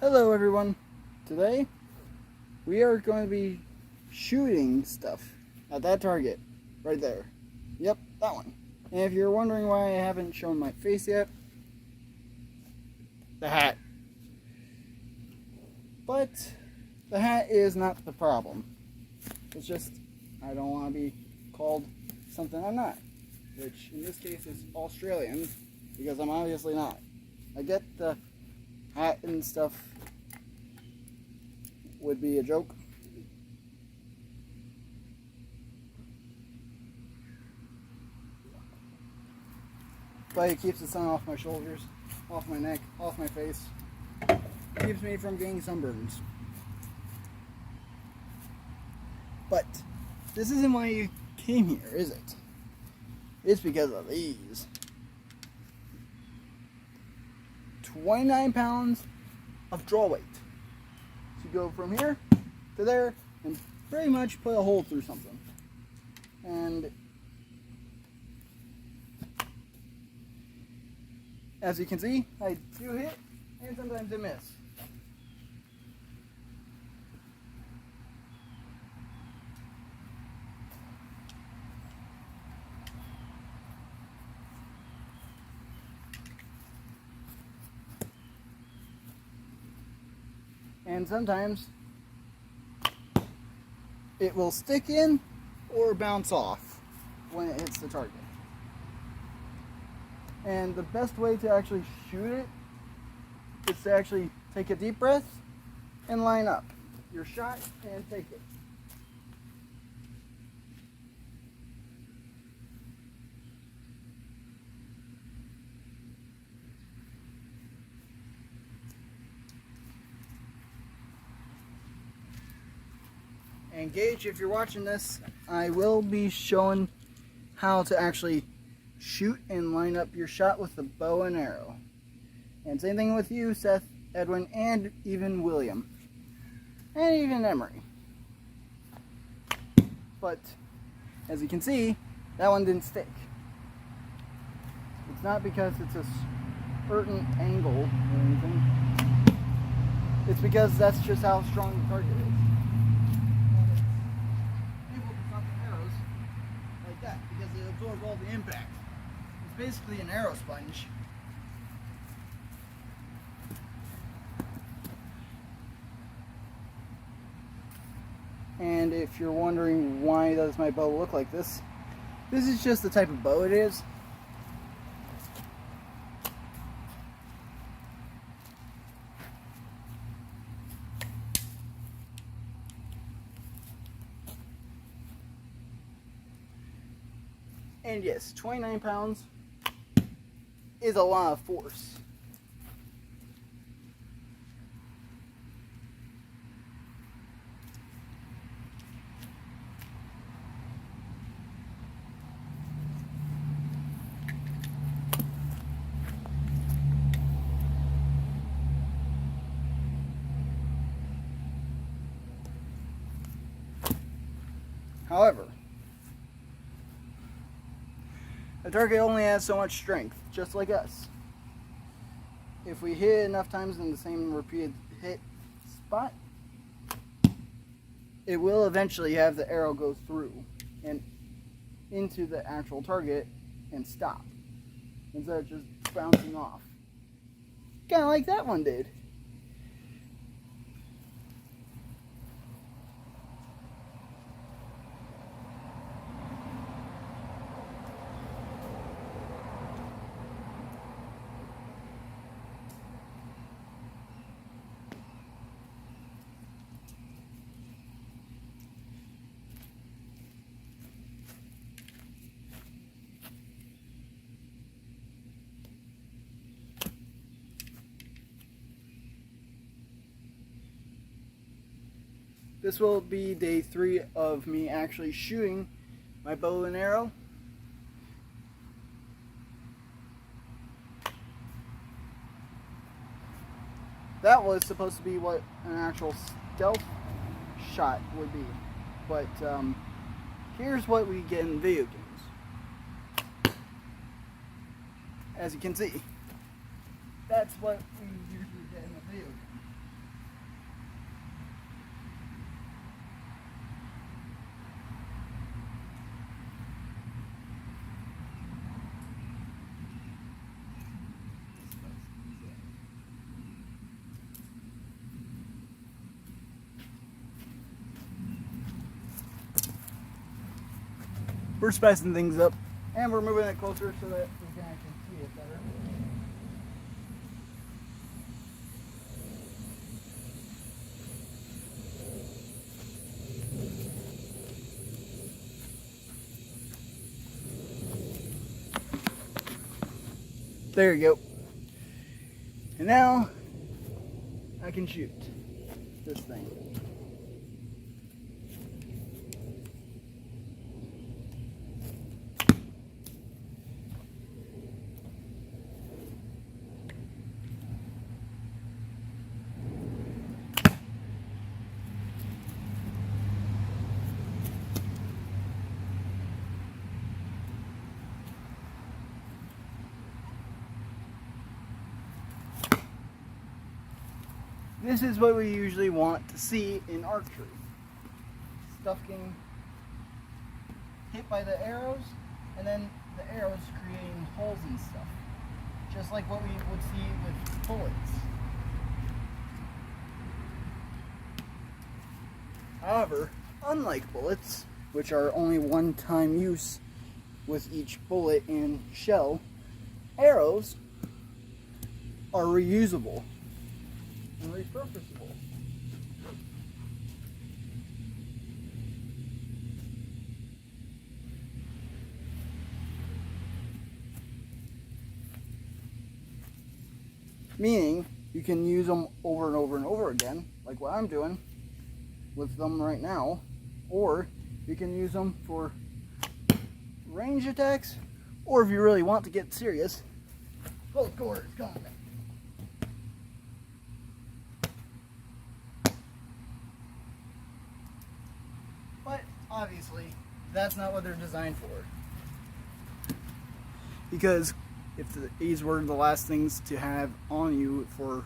Hello everyone. Today we are going to be shooting stuff at that target right there. Yep, that one. And if you're wondering why I haven't shown my face yet, the hat. But the hat is not the problem. It's just I don't want to be called something I'm not, which in this case is Australian, because I'm obviously not. I get the hat and stuff would be a joke. But it keeps the sun off my shoulders, off my neck, off my face. It keeps me from getting sunburns. But this isn't why you came here, is it? It's because of these. 29 pounds of draw weight. So you go from here to there and pretty much put a hole through something. And as you can see, I do hit and sometimes I miss. And sometimes it will stick in or bounce off when it hits the target. And the best way to actually shoot it is to actually take a deep breath and line up your shot and take it. And Gage, if you're watching this, I will be showing how to actually shoot and line up your shot with the bow and arrow. And same thing with you, Seth, Edwin, and even William. And even Emery. But, as you can see, that one didn't stick. It's not because it's a certain angle or anything. It's because that's just how strong the target is. Because it absorbs all the impact. It's basically an arrow sponge. And if you're wondering why does my bow look like this, this is just the type of bow it is. And yes, 29 pounds is a lot of force. However, a target only has so much strength, just like us. If we hit enough times in the same repeated hit spot, it will eventually have the arrow go through and into the actual target and stop, instead of just bouncing off. Kind of like that one did. This will be day 3 of me actually shooting my bow and arrow. That was supposed to be what an actual stealth shot would be. But here's what we get in video games. As you can see, that's what we usually get in a video game. we're spicing things up, and we're moving it closer so that we can actually see it better. There you go. And now I can shoot this thing. This is what we usually want to see in archery. Stuff getting hit by the arrows, and then the arrows creating holes and stuff. Just like what we would see with bullets. However, unlike bullets, which are only one-time use with each bullet and shell, arrows are reusable and repurposable. Meaning, you can use them over and over and over again, like what I'm doing with them right now, or you can use them for range attacks, or if you really want to get serious, close quarters combat. But obviously, that's not what they're designed for. Because if these were the last things to have on you for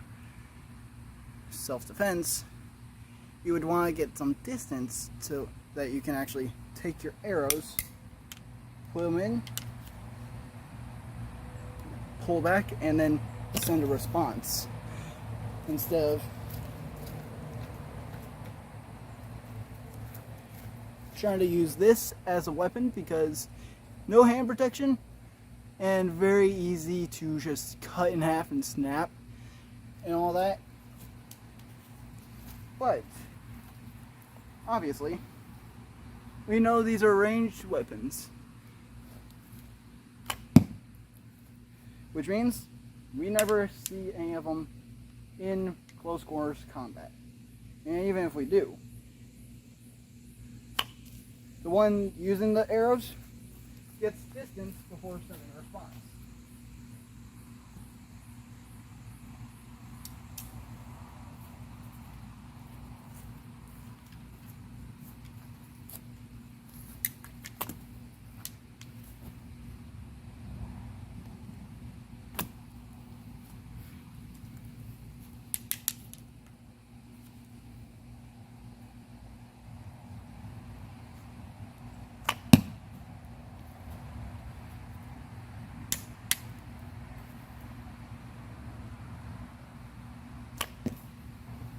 self-defense, you would want to get some distance so that you can actually take your arrows, put them in, pull back, and then send a response instead of trying to use this as a weapon, because no hand protection and very easy to just cut in half and snap and all that. But obviously, we know these are ranged weapons, which means we never see any of them in close quarters combat. And even if we do, the one using the arrows gets distance before sending a response.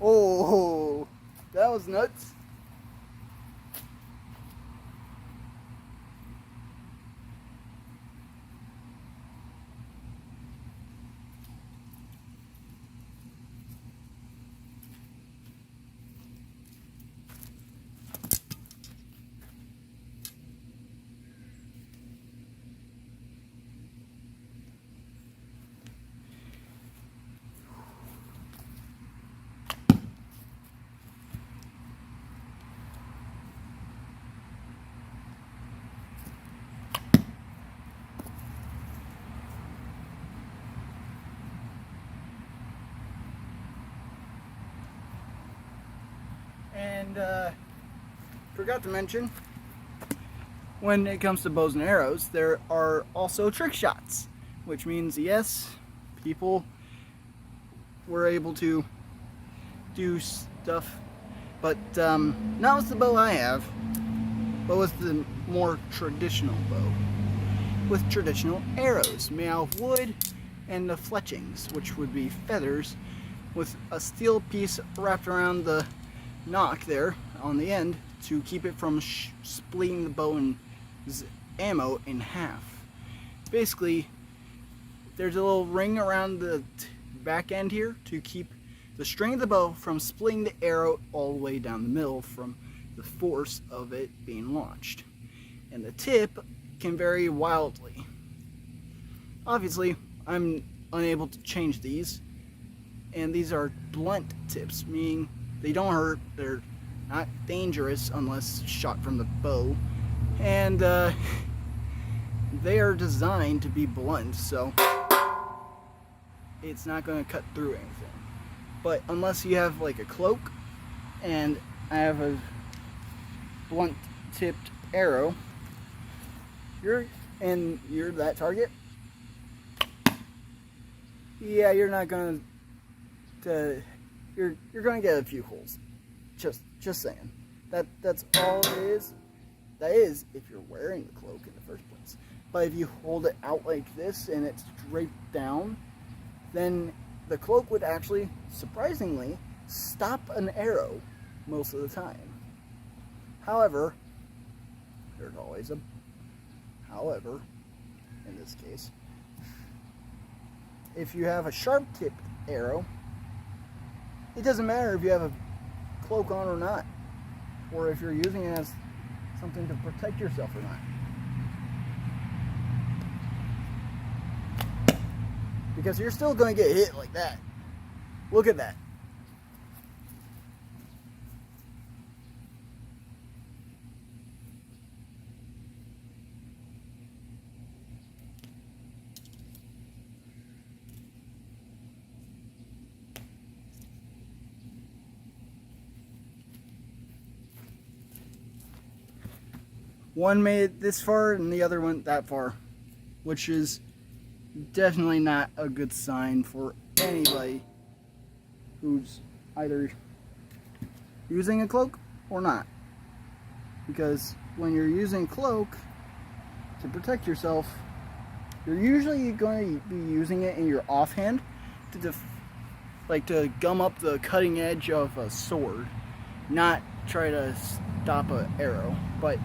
Oh, that was nuts. And forgot to mention, when it comes to bows and arrows, there are also trick shots, which means yes, people were able to do stuff, but not with the bow I have, but with the more traditional bow, with traditional arrows made out of wood, and the fletchings, which would be feathers, with a steel piece wrapped around the nock there on the end to keep it from splitting the bow ammo in half. Basically, there's a little ring around the back end here to keep the string of the bow from splitting the arrow all the way down the middle from the force of it being launched. And the tip can vary wildly. Obviously, I'm unable to change these, and these are blunt tips, meaning they don't hurt, they're not dangerous unless shot from the bow, and they are designed to be blunt, so it's not going to cut through anything. But unless you have like a cloak, and I have a blunt tipped arrow, you're that target, yeah, you're not going to, you're going to get a few holes. Just saying. That's all it is. That is if you're wearing the cloak in the first place. But if you hold it out like this and it's draped down, then the cloak would actually, surprisingly, stop an arrow most of the time. However, there's always a however in this case. If you have a sharp-tipped arrow, it doesn't matter if you have a cloak on or not, or if you're using it as something to protect yourself or not. Because you're still going to get hit like that. Look at that. One made it this far and the other went that far, which is definitely not a good sign for anybody who's either using a cloak or not. Because when you're using cloak to protect yourself, you're usually going to be using it in your offhand to gum up the cutting edge of a sword, not try to stop an arrow. But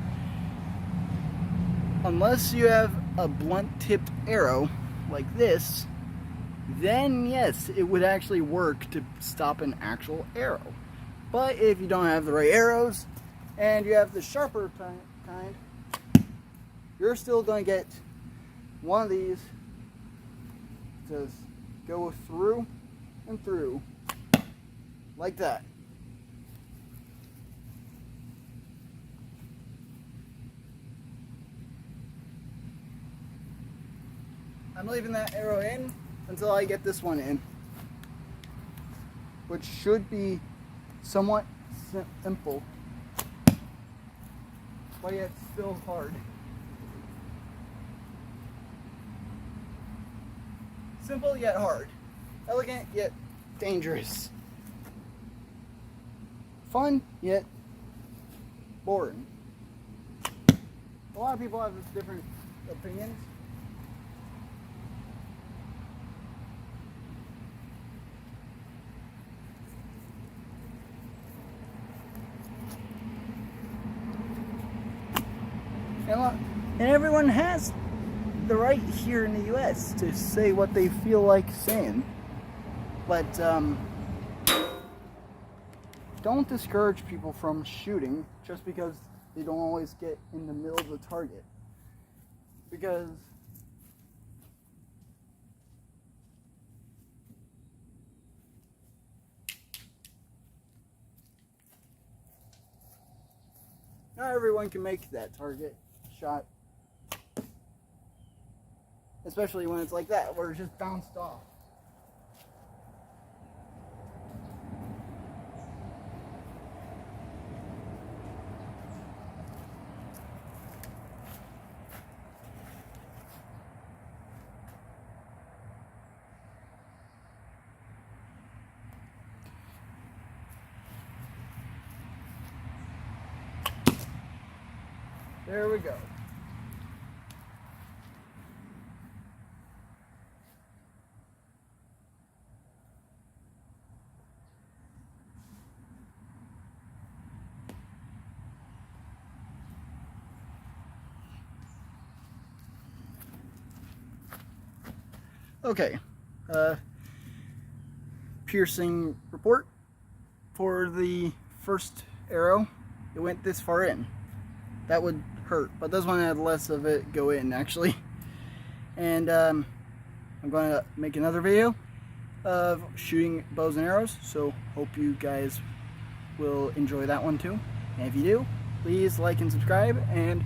unless you have a blunt-tipped arrow like this, then yes, it would actually work to stop an actual arrow. But if you don't have the right arrows and you have the sharper kind, you're still going to get one of these to go through and through like that. I'm leaving that arrow in until I get this one in, which should be somewhat simple, but yet still hard. Simple yet hard. Elegant yet dangerous. Fun yet boring. A lot of people have different opinions. And everyone has the right here in the US to say what they feel like saying. But don't discourage people from shooting just because they don't always get in the middle of the target. Because not everyone can make that target shot, especially when it's like that, where it's just bounced off. There we go. Okay, piercing report for the first arrow. It went this far in. That would hurt, but this one had less of it go in actually. And I'm going to make another video of shooting bows and arrows, so hope you guys will enjoy that one too. And if you do, please like and subscribe and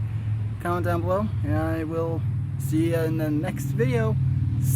comment down below, and I will see you in the next video.